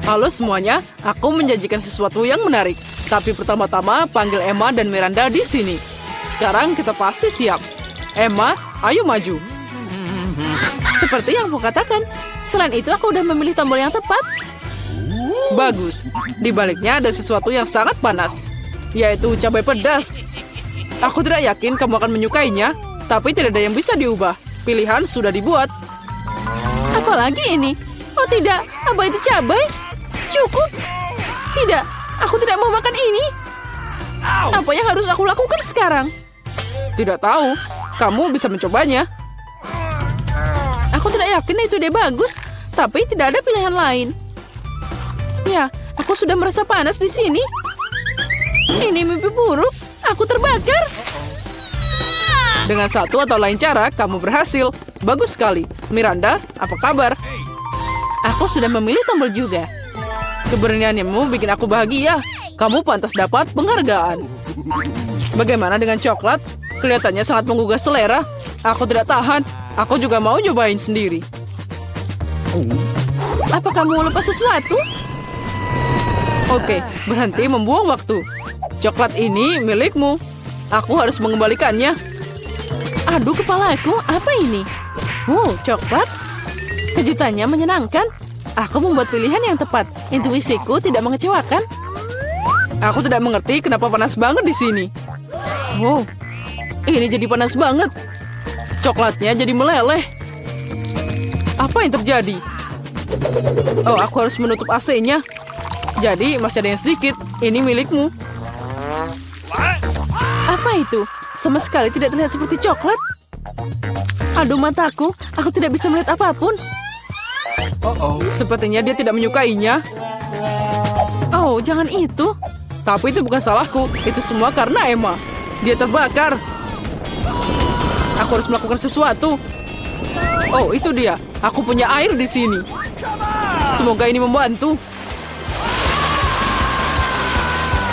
Halo semuanya, aku menjanjikan sesuatu yang menarik. Tapi pertama-tama panggil Emma dan Miranda di sini. Sekarang kita pasti siap. Emma, ayo maju. Seperti yang aku katakan. Selain itu aku udah memilih tombol yang tepat. Bagus. Di baliknya ada sesuatu yang sangat panas, yaitu cabai pedas. Aku tidak yakin kamu akan menyukainya, tapi tidak ada yang bisa diubah. Pilihan sudah dibuat. Apalagi ini? Oh tidak, apa itu cabai? Cukup. Tidak, aku tidak mau makan ini. Apa yang harus aku lakukan sekarang? Tidak tahu. Kamu bisa mencobanya. Aku tidak yakin itu ide bagus, tapi tidak ada pilihan lain. Ya, aku sudah merasa panas di sini. Ini mimpi buruk. Aku terbakar. Dengan satu atau lain cara, kamu berhasil. Bagus sekali. Miranda, apa kabar? Aku sudah memilih tombol juga. Keberanianmu bikin aku bahagia. Kamu pantas dapat penghargaan. Bagaimana dengan coklat? Kelihatannya sangat menggugah selera. Aku tidak tahan. Aku juga mau nyobain sendiri. Apa kamu lupa sesuatu? Oke, berhenti membuang waktu. Coklat ini milikmu. Aku harus mengembalikannya. Aduh, kepalaku. Apa ini? Coklat. Kejutannya menyenangkan. Aku membuat pilihan yang tepat. Intuisiku tidak mengecewakan. Aku tidak mengerti kenapa panas banget di sini. Ini jadi panas banget. Coklatnya jadi meleleh. Apa yang terjadi? Aku harus menutup AC-nya. Jadi masih ada yang sedikit. Ini milikmu. Apa itu? Sama sekali tidak terlihat seperti coklat. Aduh, mataku. Aku tidak bisa melihat apapun. Sepertinya dia tidak menyukainya. Jangan itu. Tapi itu bukan salahku. Itu semua karena Emma. Dia terbakar. Aku harus melakukan sesuatu. Itu dia. Aku punya air di sini. Semoga ini membantu.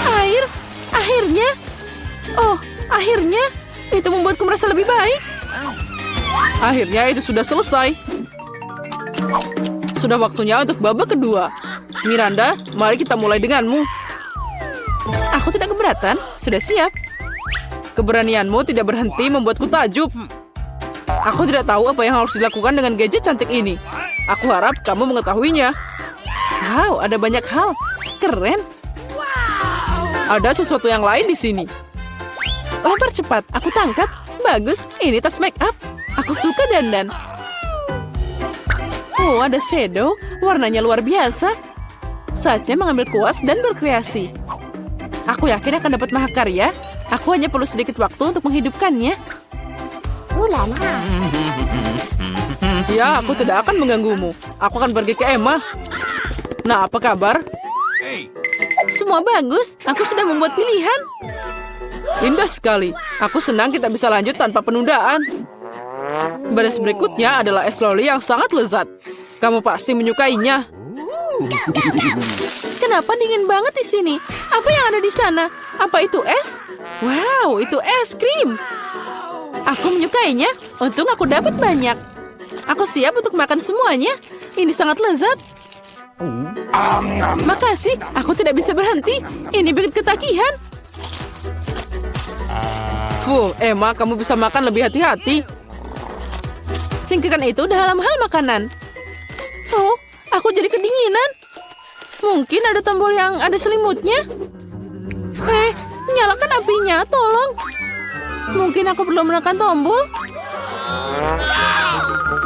Air? Akhirnya? Akhirnya. Itu membuatku merasa lebih baik. Akhirnya itu sudah selesai. Sudah waktunya untuk babak kedua. Miranda, mari kita mulai denganmu. Aku tidak keberatan. Sudah siap. Keberanianmu tidak berhenti membuatku takjub. Aku tidak tahu apa yang harus dilakukan dengan gadget cantik ini. Aku harap kamu mengetahuinya. Wow, ada banyak hal. Keren. Ada sesuatu yang lain di sini. Lempar cepat. Aku tangkap. Bagus. Ini tas make up. Aku suka dandan. Ada shadow. Warnanya luar biasa. Saatnya mengambil kuas dan berkreasi. Aku yakin akan dapat mahakarya. Aku hanya perlu sedikit waktu untuk menghidupkannya. Ya, aku tidak akan mengganggumu. Aku akan pergi ke Emma. Nah, apa kabar? Semua bagus. Aku sudah membuat pilihan. Indah sekali. Aku senang kita bisa lanjut tanpa penundaan. Baris berikutnya adalah es loli yang sangat lezat. Kamu pasti menyukainya. Kenapa dingin banget di sini? Apa yang ada di sana? Apa itu es? Wow, itu es krim. Aku menyukainya. Untung aku dapat banyak. Aku siap untuk makan semuanya. Ini sangat lezat. Makasih, aku tidak bisa berhenti. Ini bikin ketagihan. Emma, kamu bisa makan lebih hati-hati. Singkirkan itu dalam hal makanan. Aku jadi kedinginan. Mungkin ada tombol yang ada selimutnya. Nyalakan apinya, tolong. Mungkin aku perlu menekan tombol.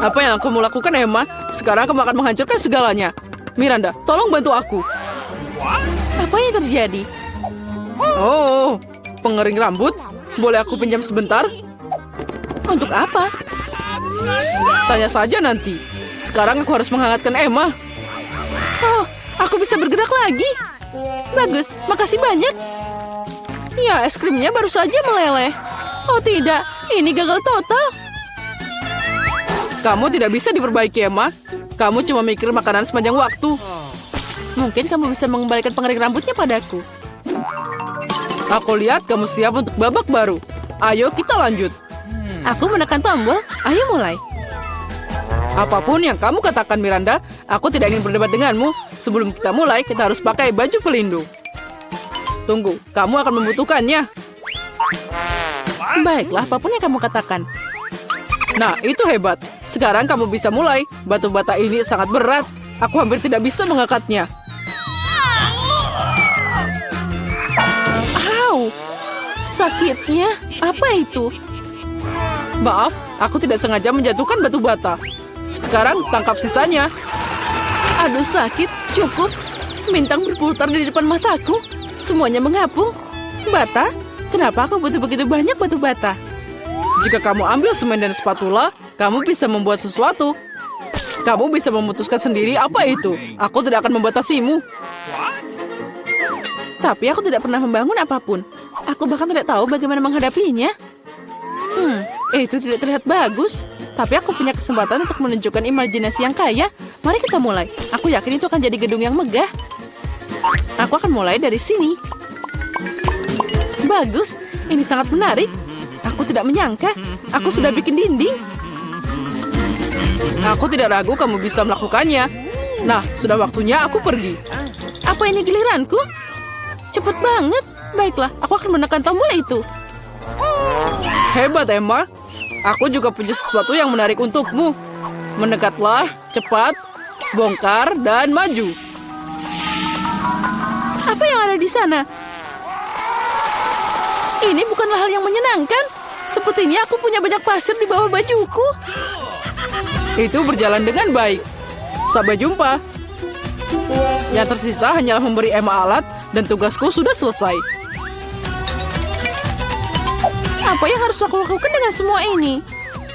Apa yang kamu lakukan, Emma? Sekarang kamu akan menghancurkan segalanya. Miranda, tolong bantu aku. Apa yang terjadi? Pengering rambut. Boleh aku pinjam sebentar? Untuk apa? Tanya saja nanti. Sekarang aku harus menghangatkan Emma. Aku bisa bergerak lagi. Bagus, makasih banyak. Ya, es krimnya baru saja meleleh. Tidak, ini gagal total. Kamu tidak bisa diperbaiki, Emma. Kamu cuma mikir makanan sepanjang waktu. Mungkin kamu bisa mengembalikan pengering rambutnya padaku. Aku lihat kamu siap untuk babak baru. Ayo kita lanjut. Aku menekan tombol. Ayo mulai. Apapun yang kamu katakan, Miranda, aku tidak ingin berdebat denganmu. Sebelum kita mulai, kita harus pakai baju pelindung. Tunggu, kamu akan membutuhkannya. Baiklah, apapun yang kamu katakan. Nah, itu hebat. Sekarang kamu bisa mulai. Batu bata ini sangat berat. Aku hampir tidak bisa mengangkatnya. Au, sakitnya. Apa itu? Maaf, aku tidak sengaja menjatuhkan batu bata. Sekarang tangkap sisanya. Aduh, sakit. Cukup. Bintang berputar di depan mataku. Semuanya mengapung. Bata? Kenapa aku butuh begitu banyak batu bata? Jika kamu ambil semen dan spatula, kamu bisa membuat sesuatu. Kamu bisa memutuskan sendiri apa itu. Aku tidak akan membatasimu. Tapi aku tidak pernah membangun apapun. Aku bahkan tidak tahu bagaimana menghadapinya. Itu tidak terlihat bagus. Tapi aku punya kesempatan untuk menunjukkan imajinasi yang kaya. Mari kita mulai. Aku yakin itu akan jadi gedung yang megah. Aku akan mulai dari sini. Bagus, ini sangat menarik. Aku tidak menyangka. Aku sudah bikin dinding. Aku tidak ragu kamu bisa melakukannya. Nah, sudah waktunya aku pergi. Apa ini giliranku? Cepat banget. Baiklah, aku akan menekan tombol itu. Hebat, Emma. Aku juga punya sesuatu yang menarik untukmu. Mendekatlah, cepat, bongkar, dan maju. Apa yang ada di sana? Ini bukanlah hal yang menyenangkan. Sepertinya aku punya banyak pasir di bawah bajuku. Itu berjalan dengan baik. Sampai jumpa. Yang tersisa hanyalah memberi Emma alat dan tugasku sudah selesai. Apa yang harus aku lakukan dengan semua ini?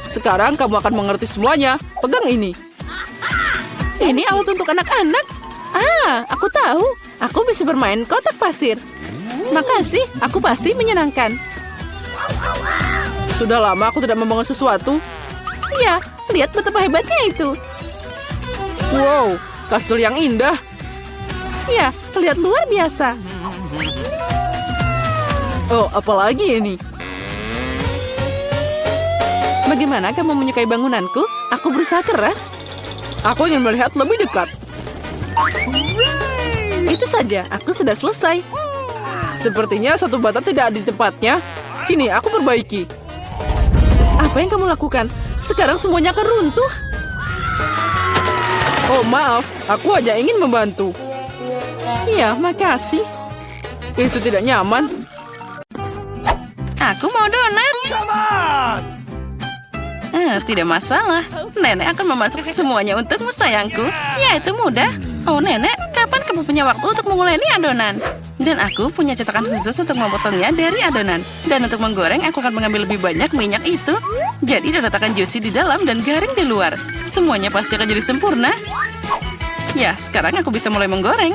Sekarang kamu akan mengerti semuanya. Pegang ini. Ini alat untuk anak-anak. Aku tahu. Aku bisa bermain kotak pasir. Makasih, aku pasti menyenangkan. Sudah lama aku tidak membangun sesuatu. Ya, lihat betapa hebatnya itu. Wow, kastil yang indah. Ya, terlihat luar biasa. Oh, apalagi ini? Bagaimana kamu menyukai bangunanku? Aku berusaha keras. Aku ingin melihat lebih dekat. Itu saja, aku sudah selesai. Sepertinya satu bata tidak di tempatnya. Sini, aku perbaiki. Apa yang kamu lakukan? Sekarang semuanya akan runtuh. Oh, maaf. Aku hanya ingin membantu. Ya, makasih. Itu tidak nyaman. Aku mau donat. Tidak masalah. Nenek akan memasak semuanya untukmu, sayangku. Ya, itu mudah. Oh, Nenek, kapan kamu punya waktu untuk menguleni adonan? Dan aku punya cetakan khusus untuk memotongnya dari adonan. Dan untuk menggoreng, aku akan mengambil lebih banyak minyak itu. Jadi donat akan juicy di dalam dan garing di luar. Semuanya pasti akan jadi sempurna. Ya, sekarang aku bisa mulai menggoreng.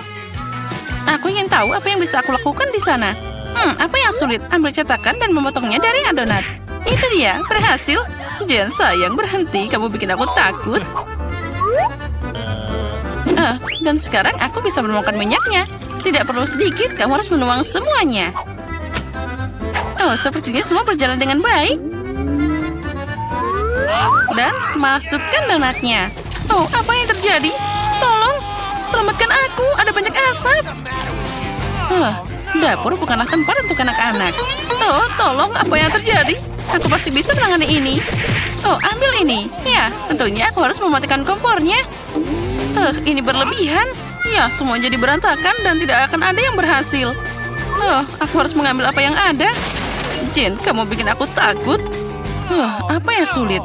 Aku ingin tahu apa yang bisa aku lakukan di sana. Apa yang sulit? Ambil cetakan dan memotongnya dari adonan. Itu dia, berhasil. Jangan sayang, berhenti. Kamu bikin aku takut. Dan sekarang aku bisa menuangkan minyaknya. Tidak perlu sedikit, kamu harus menuang semuanya. Oh, sepertinya semua berjalan dengan baik. Dan masukkan donatnya. Oh, apa yang terjadi? Tolong, selamatkan aku. Ada banyak asap. Dapur bukanlah tempat untuk anak-anak. Oh, tolong, apa yang terjadi? Aku pasti bisa menangani ini. Oh, ambil ini. Ya, tentunya aku harus mematikan kompornya. Ini berlebihan. Ya, semua jadi berantakan dan tidak akan ada yang berhasil. Aku harus mengambil apa yang ada. Jin, kamu bikin aku takut. Apa yang sulit?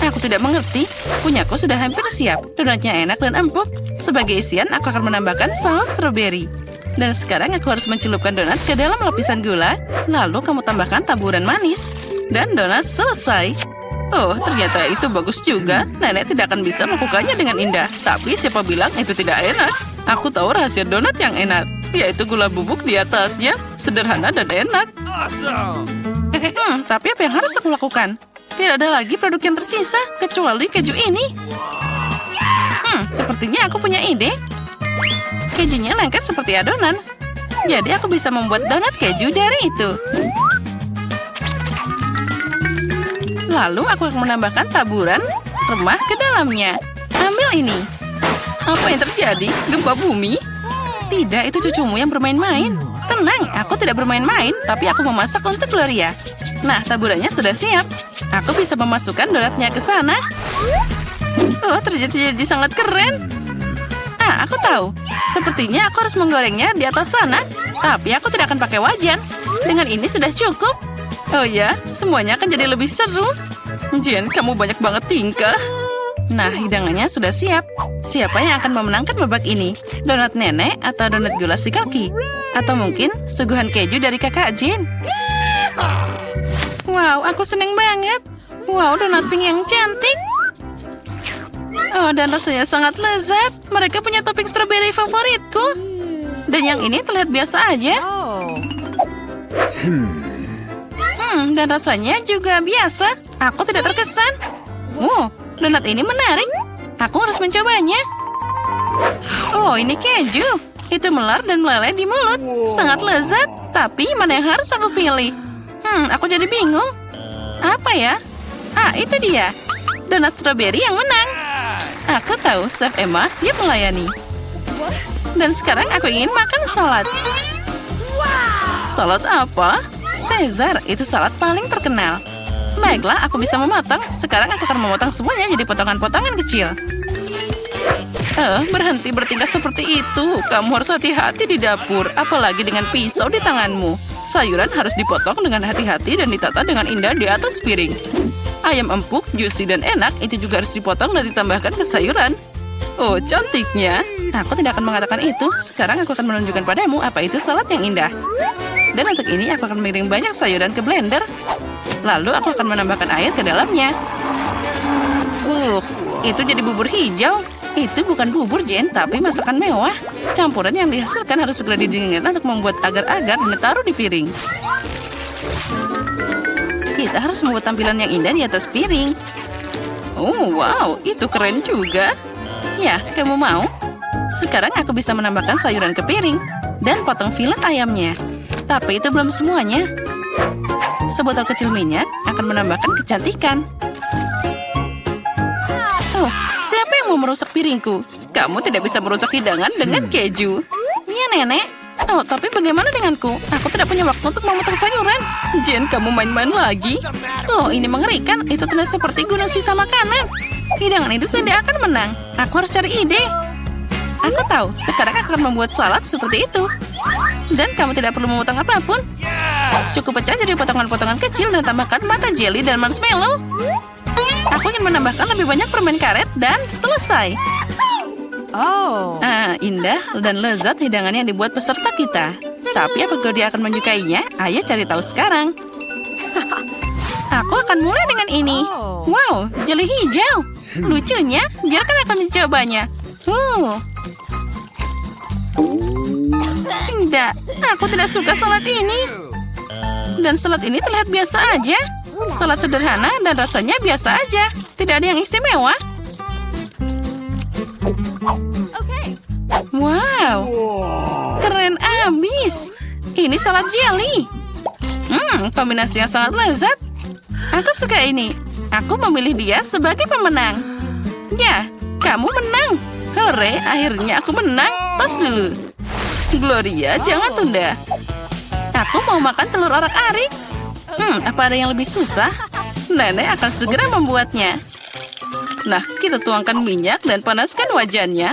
Aku tidak mengerti. Punyaku sudah hampir siap. Donatnya enak dan empuk. Sebagai isian, aku akan menambahkan saus strawberry. Dan sekarang aku harus mencelupkan donat ke dalam lapisan gula. Lalu kamu tambahkan taburan manis. Dan donat selesai. Oh, ternyata itu bagus juga. Nenek tidak akan bisa melakukannya dengan indah. Tapi siapa bilang itu tidak enak? Aku tahu rahasia donat yang enak. Yaitu gula bubuk di atasnya. Sederhana dan enak. Tapi apa yang harus aku lakukan? Tidak ada lagi produk yang tersisa. Kecuali keju ini. Sepertinya aku punya ide. Kejunya lengket seperti adonan. Jadi aku bisa membuat donat keju dari itu. Lalu aku akan menambahkan taburan remah ke dalamnya. Ambil ini. Apa yang terjadi? Gempa bumi? Tidak, itu cucumu yang bermain-main. Tenang, aku tidak bermain-main, tapi aku memasak untuk Gloria. Nah, taburannya sudah siap. Aku bisa memasukkan donatnya ke sana. Oh, terjadi sangat keren. Aku tahu. Sepertinya aku harus menggorengnya di atas sana. Tapi aku tidak akan pakai wajan. Dengan ini sudah cukup. Oh ya, semuanya akan jadi lebih seru. Jen, kamu banyak banget tingkah. Nah, hidangannya sudah siap. Siapa yang akan memenangkan babak ini? Donat nenek atau donat gula si kaki? Atau mungkin suguhan keju dari kakak Jen? Wow, aku seneng banget. Wow, donat pink yang cantik. Oh, dan rasanya sangat lezat. Mereka punya topping strawberry favoritku. Dan yang ini terlihat biasa aja. Dan rasanya juga biasa. Aku tidak terkesan. Donat ini menarik. Aku harus mencobanya. Oh, ini keju. Itu melar dan meleleh di mulut. Sangat lezat. Tapi mana yang harus aku pilih? Aku jadi bingung. Apa ya? Itu dia. Donat strawberry yang menang. Aku tahu, Chef Emma siap melayani. Dan sekarang aku ingin makan salad. Salad apa? Caesar, itu salad paling terkenal. Baiklah, aku bisa memotong. Sekarang aku akan memotong semuanya jadi potongan-potongan kecil. Berhenti bertingkah seperti itu. Kamu harus hati-hati di dapur, apalagi dengan pisau di tanganmu. Sayuran harus dipotong dengan hati-hati dan ditata dengan indah di atas piring. Ayam empuk, juicy dan enak, itu juga harus dipotong dan ditambahkan ke sayuran. Oh, cantiknya. Aku tidak akan mengatakan itu. Sekarang aku akan menunjukkan padamu apa itu salad yang indah. Dan untuk ini aku akan mengirim banyak sayuran ke blender. Lalu aku akan menambahkan air ke dalamnya. Itu jadi bubur hijau. Itu bukan bubur, Jen, tapi masakan mewah. Campuran yang dihasilkan harus segera didinginkan untuk membuat agar-agar dan ditaruh di piring. Kita harus membuat tampilan yang indah di atas piring. Oh, wow, itu keren juga. Ya, kamu mau? Sekarang aku bisa menambahkan sayuran ke piring dan potong filet ayamnya. Tapi itu belum semuanya. Sebotol kecil minyak akan menambahkan kecantikan. Oh, siapa yang mau merusak piringku? Kamu tidak bisa merusak hidangan dengan keju. Iya, Nenek. Oh, tapi bagaimana denganku? Aku tidak punya waktu untuk memotong sayuran. Jen, kamu main-main lagi? Oh, ini mengerikan. Itu terlihat seperti gunung sisa makanan. Hidangan itu tidak akan menang. Aku harus cari ide. Aku tahu. Sekarang aku akan membuat salad seperti itu. Dan kamu tidak perlu memotong apapun. Cukup pecah jadi potongan-potongan kecil dan tambahkan mata jelly dan marshmallow. Aku ingin menambahkan lebih banyak permen karet dan selesai. Indah dan lezat hidangan yang dibuat peserta kita. Tapi apakah dia akan menyukainya? Ayo cari tahu sekarang. Aku akan mulai dengan ini. Wow, jeli hijau. Lucunya, biarkan aku mencobanya. Tidak, aku tidak suka salad ini. Dan salad ini terlihat biasa aja. Salad sederhana dan rasanya biasa aja. Tidak ada yang istimewa. Wow, keren abis. Ini salad jelly. Kombinasi yang sangat lezat. Aku suka ini. Aku memilih dia sebagai pemenang. Ya, kamu menang. Hore, akhirnya aku menang. Tos dulu. Gloria, jangan tunda. Aku mau makan telur orak-arik. Apa ada yang lebih susah? Nenek akan segera membuatnya. Nah, kita tuangkan minyak dan panaskan wajannya.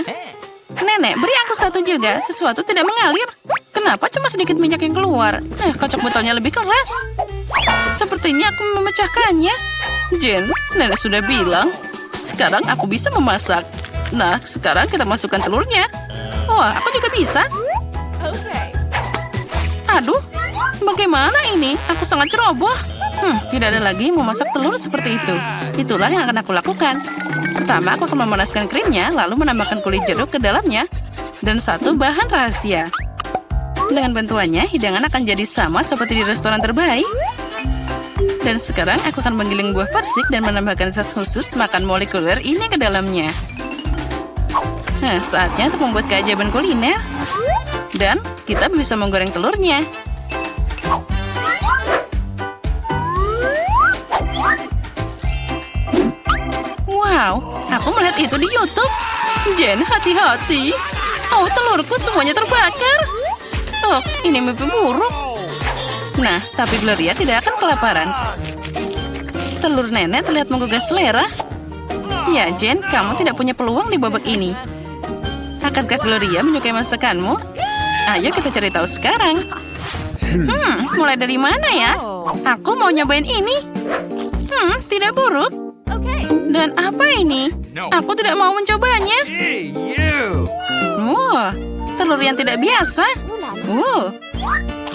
Nenek, beri aku satu juga. Sesuatu tidak mengalir. Kenapa cuma sedikit minyak yang keluar? Kocok botolnya lebih keras. Sepertinya aku memecahkannya. Jen, Nenek sudah bilang. Sekarang aku bisa memasak. Nah, sekarang kita masukkan telurnya. Wah, aku juga bisa. Aduh, bagaimana ini? Aku sangat ceroboh. Tidak ada lagi memasak telur seperti itu. Itulah yang akan aku lakukan. Pertama, aku akan memanaskan krimnya, lalu menambahkan kulit jeruk ke dalamnya. Dan satu bahan rahasia. Dengan bantuannya, hidangan akan jadi sama seperti di restoran terbaik. Dan sekarang aku akan menggiling buah persik dan menambahkan zat khusus makan molekuler ini ke dalamnya. Nah, saatnya untuk membuat keajaiban kuliner. Dan kita bisa menggoreng telurnya. Wow, aku melihat itu di YouTube. Jen, hati-hati. Oh, telurku semuanya terbakar. Oh, ini mimpi buruk. Nah, tapi Gloria tidak akan kelaparan. Telur nenek terlihat menggugah selera. Ya, Jen, kamu tidak punya peluang di babak ini. Akankah Gloria menyukai masakanmu? Ayo kita cari tahu sekarang. Mulai dari mana ya? Aku mau nyobain ini. Tidak buruk. Dan apa ini? Aku tidak mau mencobanya. Wah, telur yang tidak biasa.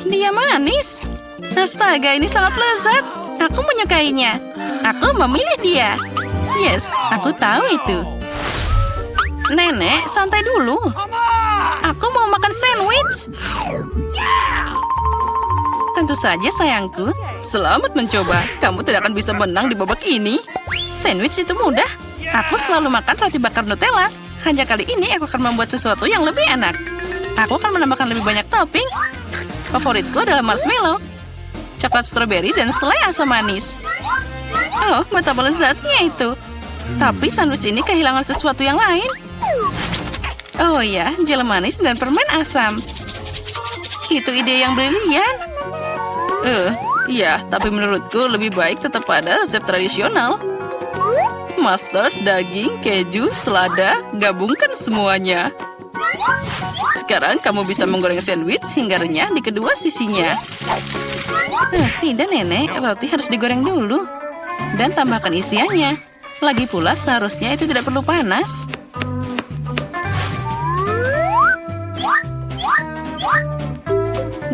Dia manis. Astaga, ini sangat lezat. Aku menyukainya. Aku memilih dia. Yes, aku tahu itu. Nenek, santai dulu. Aku mau makan sandwich. Tentu saja, sayangku. Selamat mencoba. Kamu tidak akan bisa menang di babak ini. Sandwich itu mudah. Aku selalu makan roti bakar Nutella. Hanya kali ini aku akan membuat sesuatu yang lebih enak. Aku akan menambahkan lebih banyak topping. Favoritku adalah marshmallow, coklat stroberi, dan selai asam manis. Oh, betapa lezatnya itu. Tapi sandwich ini kehilangan sesuatu yang lain. Oh ya, jel manis dan permen asam. Itu ide yang brilian. Iya, tapi menurutku lebih baik tetap pada resep tradisional. Mustard, daging, keju, selada, gabungkan semuanya. Sekarang kamu bisa menggoreng sandwich hingga renyah di kedua sisinya. Tidak, Nenek. Roti harus digoreng dulu. Dan tambahkan isiannya. Lagi pula seharusnya itu tidak perlu panas.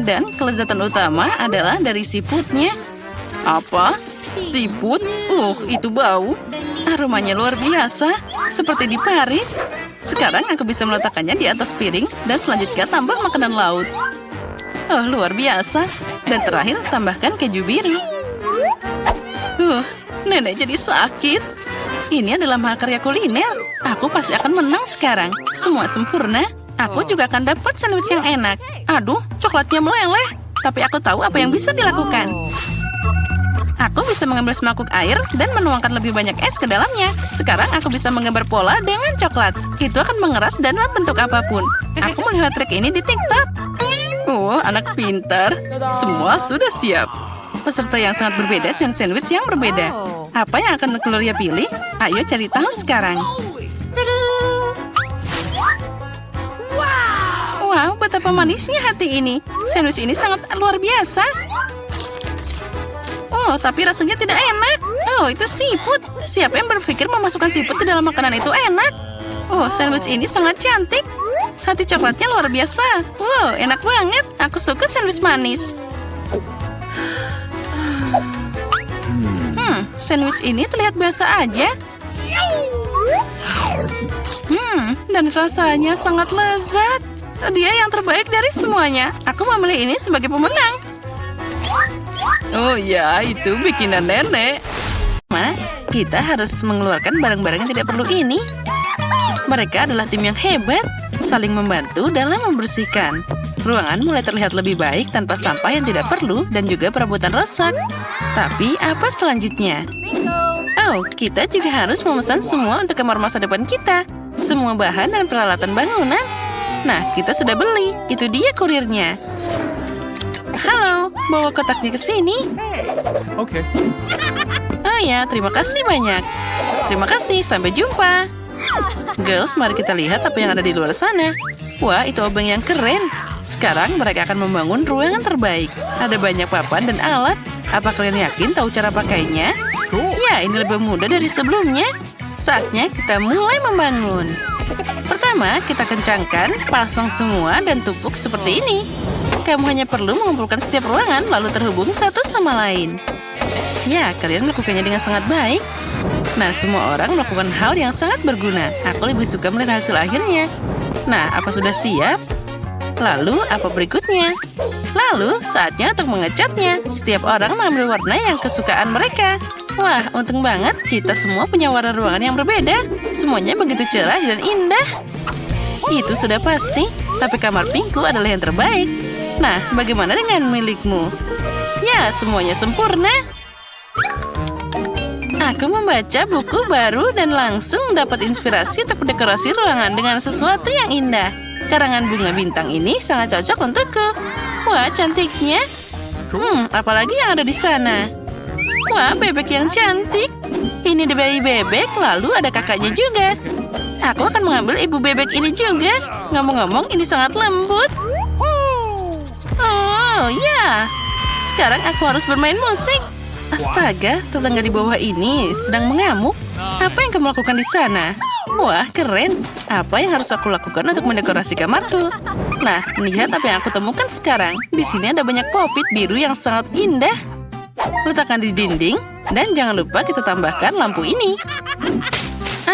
Dan kelezatan utama adalah dari siputnya. Apa? Siput? Itu bau. Aromanya luar biasa, seperti di Paris. Sekarang aku bisa meletakkannya di atas piring dan selanjutnya tambah makanan laut. Oh, luar biasa. Dan terakhir, tambahkan keju biru. Nenek jadi sakit. Ini adalah mahakarya kuliner. Aku pasti akan menang sekarang. Semua sempurna. Aku juga akan dapat sandwich yang enak. Aduh, coklatnya meleleh. Tapi aku tahu apa yang bisa dilakukan. Aku bisa mengambil semangkuk air dan menuangkan lebih banyak es ke dalamnya. Sekarang aku bisa menggambar pola dengan coklat. Itu akan mengeras dalam bentuk apapun. Aku melihat trik ini di TikTok. Anak pintar. Semua sudah siap. Peserta yang sangat berbeda dan sandwich yang berbeda. Apa yang akan Gloria pilih? Ayo cari tahu sekarang. Wow, betapa manisnya hati ini. Sandwich ini sangat luar biasa. Tapi rasanya tidak enak. Itu siput. Siapa yang berpikir memasukkan siput ke dalam makanan itu enak? Sandwich ini sangat cantik. Sati coklatnya luar biasa. Enak banget. Aku suka sandwich manis. Sandwich ini terlihat biasa aja. Dan rasanya sangat lezat. Dia yang terbaik dari semuanya. Aku memilih ini sebagai pemenang. Oh ya, itu bikinan nenek. Kita harus mengeluarkan barang-barang yang tidak perlu ini. Mereka adalah tim yang hebat, saling membantu dalam membersihkan. Ruangan mulai terlihat lebih baik tanpa sampah yang tidak perlu dan juga perabotan rusak. Tapi apa selanjutnya? Kita juga harus memesan semua untuk kamar masa depan kita. Semua bahan dan peralatan bangunan. Nah, kita sudah beli. Itu dia kurirnya. Halo, bawa kotaknya ke sini. Oke. Oh ya, terima kasih banyak. Terima kasih, sampai jumpa. Girls, mari kita lihat apa yang ada di luar sana. Wah, itu obeng yang keren. Sekarang mereka akan membangun ruangan terbaik. Ada banyak papan dan alat. Apa kalian yakin tahu cara pakainya? Ya, ini lebih mudah dari sebelumnya. Saatnya kita mulai membangun. Pertama, kita kencangkan, pasang semua, dan tupuk seperti ini. Kamu hanya perlu mengumpulkan setiap ruangan lalu terhubung satu sama lain. Ya, kalian melakukannya dengan sangat baik. Nah, semua orang melakukan hal yang sangat berguna. Aku lebih suka melihat hasil akhirnya. Nah, apa sudah siap? Lalu, apa berikutnya? Lalu, saatnya untuk mengecatnya. Setiap orang mengambil warna yang kesukaan mereka. Wah, untung banget kita semua punya warna ruangan yang berbeda. Semuanya begitu cerah dan indah. Itu sudah pasti, tapi kamar pinkku adalah yang terbaik. Nah, bagaimana dengan milikmu? Ya, semuanya sempurna. Aku membaca buku baru dan langsung dapat inspirasi untuk dekorasi ruangan dengan sesuatu yang indah. Karangan bunga bintang ini sangat cocok untukku. Wah, cantiknya. Apalagi yang ada di sana? Wah, bebek yang cantik. Ini ada bayi bebek, lalu ada kakaknya juga. Aku akan mengambil ibu bebek ini juga. Ngomong-ngomong, ini sangat lembut. Oh, ya. Sekarang aku harus bermain musik. Astaga, tetangga di bawah ini sedang mengamuk. Apa yang kamu lakukan di sana? Wah, keren. Apa yang harus aku lakukan untuk mendekorasi kamarku? Nah, lihat apa yang aku temukan sekarang. Di sini ada banyak popit biru yang sangat indah. Letakkan di dinding, dan jangan lupa kita tambahkan lampu ini.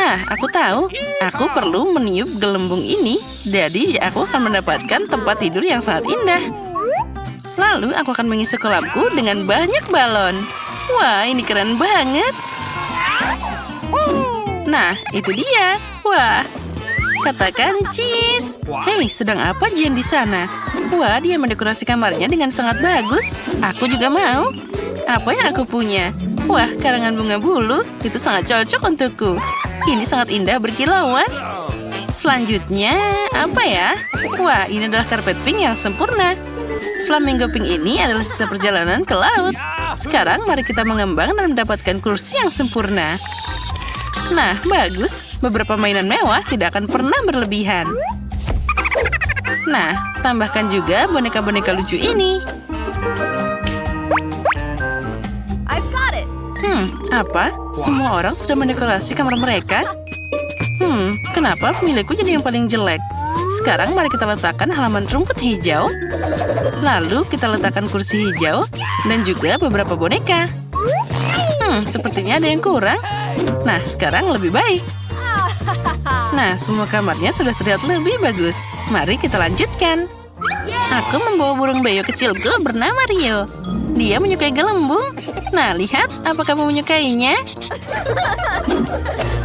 Aku tahu. Aku perlu meniup gelembung ini. Jadi, aku akan mendapatkan tempat tidur yang sangat indah. Lalu, aku akan mengisi kolamku dengan banyak balon. Wah, ini keren banget. Nah, itu dia. Wah, katakan cheese. Hei, sedang apa Jen di sana? Wah, dia mendekorasi kamarnya dengan sangat bagus. Aku juga mau. Apa yang aku punya? Wah, karangan bunga bulu. Itu sangat cocok untukku. Ini sangat indah berkilauan. Selanjutnya, apa ya? Wah, ini adalah karpet pink yang sempurna. Flamingo pink ini adalah sisa perjalanan ke laut. Sekarang, mari kita mengembang dan mendapatkan kursi yang sempurna. Nah, bagus. Beberapa mainan mewah tidak akan pernah berlebihan. Nah, tambahkan juga boneka-boneka lucu ini. Apa? Semua orang sudah mendekorasi kamar mereka? Kenapa pemilikku jadi yang paling jelek? Sekarang mari kita letakkan halaman rumput hijau. Lalu kita letakkan kursi hijau dan juga beberapa boneka. Sepertinya ada yang kurang. Nah, sekarang lebih baik. Nah, semua kamarnya sudah terlihat lebih bagus. Mari kita lanjutkan. Aku membawa burung beo kecilku bernama Rio. Dia menyukai gelembung. Nah, lihat, apa kamu menyukainya?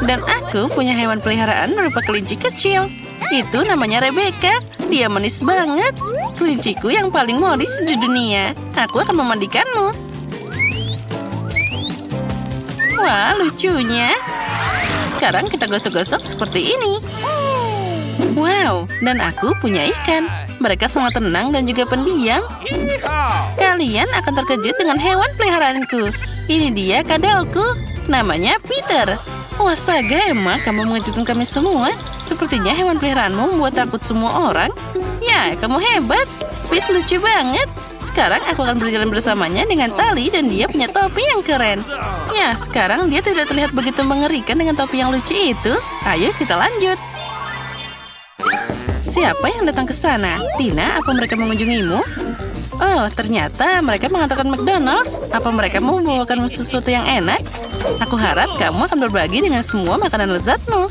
Dan aku punya hewan peliharaan berupa kelinci kecil. Itu namanya Rebecca. Dia manis banget. Kelinciku yang paling modis di dunia. Aku akan memandikanmu. Wah, lucunya. Sekarang kita gosok-gosok seperti ini. Wow, dan aku punya ikan. Mereka sangat tenang dan juga pendiam. Kalian akan terkejut dengan hewan peliharaanku. Ini dia kadalku. Namanya Peter. Astaga, Emma, kamu mengejutkan kami semua. Sepertinya hewan peliharaanmu membuat takut semua orang. Ya, kamu hebat. Pete lucu banget. Sekarang aku akan berjalan bersamanya dengan tali dan dia punya topi yang keren. Ya, sekarang dia tidak terlihat begitu mengerikan dengan topi yang lucu itu. Ayo kita lanjut. Siapa yang datang ke sana? Tina, apa mereka mengunjungimu? Oh, ternyata mereka mengantarkan McDonald's. Apa mereka mau membawakanmu sesuatu yang enak? Aku harap kamu akan berbagi dengan semua makanan lezatmu.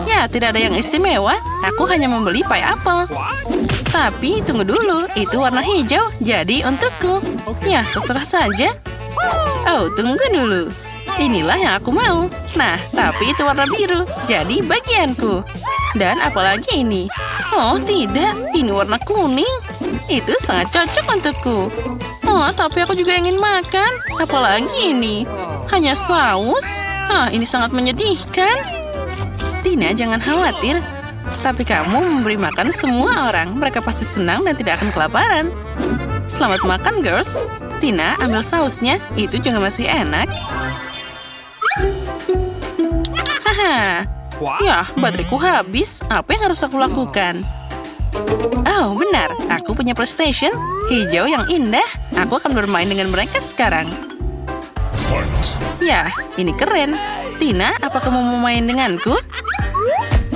Ya, tidak ada yang istimewa. Aku hanya membeli pie apple. Tapi tunggu dulu, itu warna hijau, jadi untukku. Ya, terserah saja. Oh, tunggu dulu. Inilah yang aku mau. Nah, tapi itu warna biru, jadi bagianku. Dan apalagi ini? Oh, tidak, ini warna kuning. Itu sangat cocok untukku. Oh, tapi aku juga ingin makan. Apalagi ini? Hanya saus? Ini sangat menyedihkan. Tina, jangan khawatir. Tapi kamu memberi makan semua orang. Mereka pasti senang dan tidak akan kelaparan. Selamat makan, girls. Tina, ambil sausnya. Itu juga masih enak. Haha. Ya, bateraiku habis. Apa yang harus aku lakukan? Oh, benar. Aku punya PlayStation. Hijau yang indah. Aku akan bermain dengan mereka sekarang. Ya, ini keren. Tina, apa kamu mau main denganku?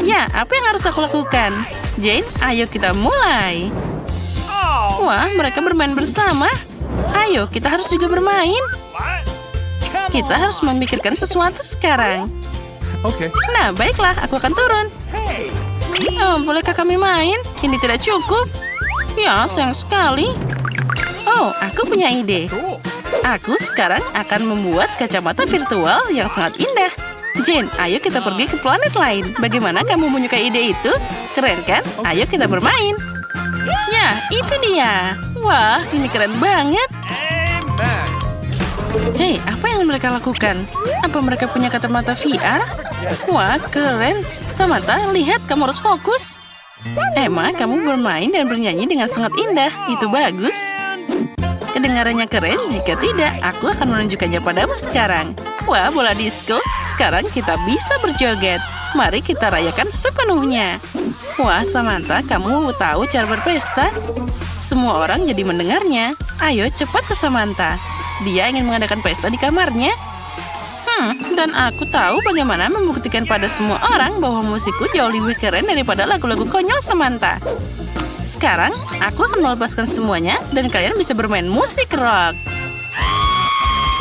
Ya, apa yang harus aku lakukan? Jane, ayo kita mulai. Wah, mereka bermain bersama. Ayo, kita harus juga bermain. Kita harus memikirkan sesuatu sekarang. Nah, baiklah, aku akan turun. Oh, bolehkah kami main? Ini tidak cukup. Ya, sayang sekali. Oh, aku punya ide. Aku sekarang akan membuat kacamata virtual yang sangat indah. Jane, ayo kita pergi ke planet lain. Bagaimana kamu menyukai ide itu? Keren kan? Ayo kita bermain. Ya, itu dia. Wah, ini keren banget. Hei, apa yang mereka lakukan? Apa mereka punya kacamata VR? Wah, keren. Samantha, lihat, kamu harus fokus. Emma, kamu bermain dan bernyanyi dengan sangat indah. Itu bagus. Kedengarannya keren, jika tidak, aku akan menunjukkannya padamu sekarang. Wah, bola disco. Sekarang kita bisa berjoget. Mari kita rayakan sepenuhnya. Wah, Samantha, kamu tahu cara berpesta? Semua orang jadi mendengarnya. Ayo, cepat ke Samantha. Dia ingin mengadakan pesta di kamarnya. Dan aku tahu bagaimana membuktikan pada semua orang bahwa musikku jauh lebih keren daripada lagu-lagu konyol Samantha. Sekarang, aku akan melepaskan semuanya dan kalian bisa bermain musik rock.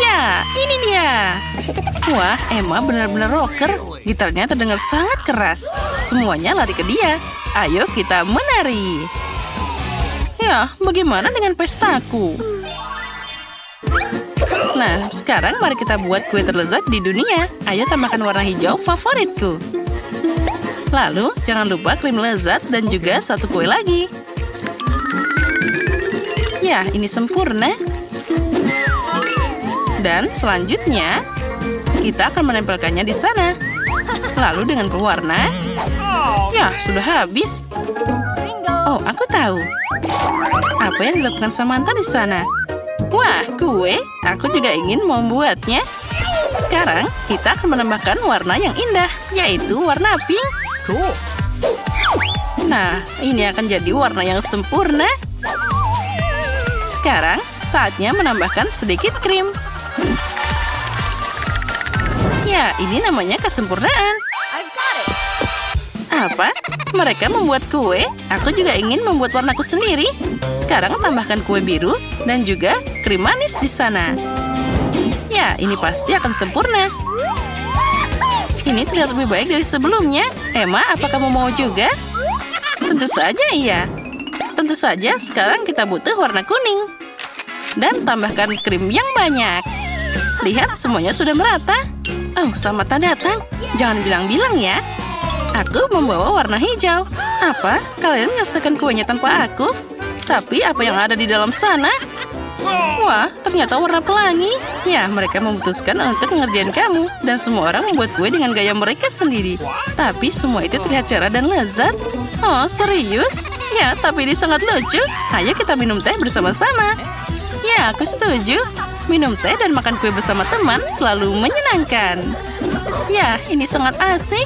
Ya, ini dia. Wah, Emma benar-benar rocker. Gitarnya terdengar sangat keras. Semuanya lari ke dia. Ayo kita menari. Ya, bagaimana dengan pestaku? Nah, sekarang mari kita buat kue terlezat di dunia. Ayo tambahkan warna hijau favoritku. Lalu, jangan lupa krim lezat dan juga satu kue lagi. Ya, ini sempurna. Dan selanjutnya, kita akan menempelkannya di sana. Lalu dengan pewarna. Ya, sudah habis. Oh, aku tahu. Apa yang dilakukan Samantha di sana? Wah, kue. Aku juga ingin membuatnya. Sekarang, kita akan menambahkan warna yang indah, yaitu warna pink. Nah, ini akan jadi warna yang sempurna. Sekarang, saatnya menambahkan sedikit krim. Ya, ini namanya kesempurnaan. Apa? Mereka membuat kue? Aku juga ingin membuat warnaku sendiri. Sekarang tambahkan kue biru dan juga krim manis di sana. Ya, ini pasti akan sempurna. Ini terlihat lebih baik dari sebelumnya. Emma, apa kamu mau juga? Tentu saja iya. Tentu saja sekarang kita butuh warna kuning. Dan tambahkan krim yang banyak. Lihat, semuanya sudah merata. Oh, Samantha datang. Jangan bilang-bilang ya. Aku membawa warna hijau. Apa? Kalian menyelesaikan kuenya tanpa aku? Tapi apa yang ada di dalam sana? Wah, ternyata warna pelangi. Ya, mereka memutuskan untuk mengerjain kamu. Dan semua orang membuat kue dengan gaya mereka sendiri. Tapi semua itu terlihat cerah dan lezat. Oh, serius? Ya, tapi ini sangat lucu. Ayo kita minum teh bersama-sama. Ya, aku setuju. Minum teh dan makan kue bersama teman selalu menyenangkan. Ya, ini sangat asik.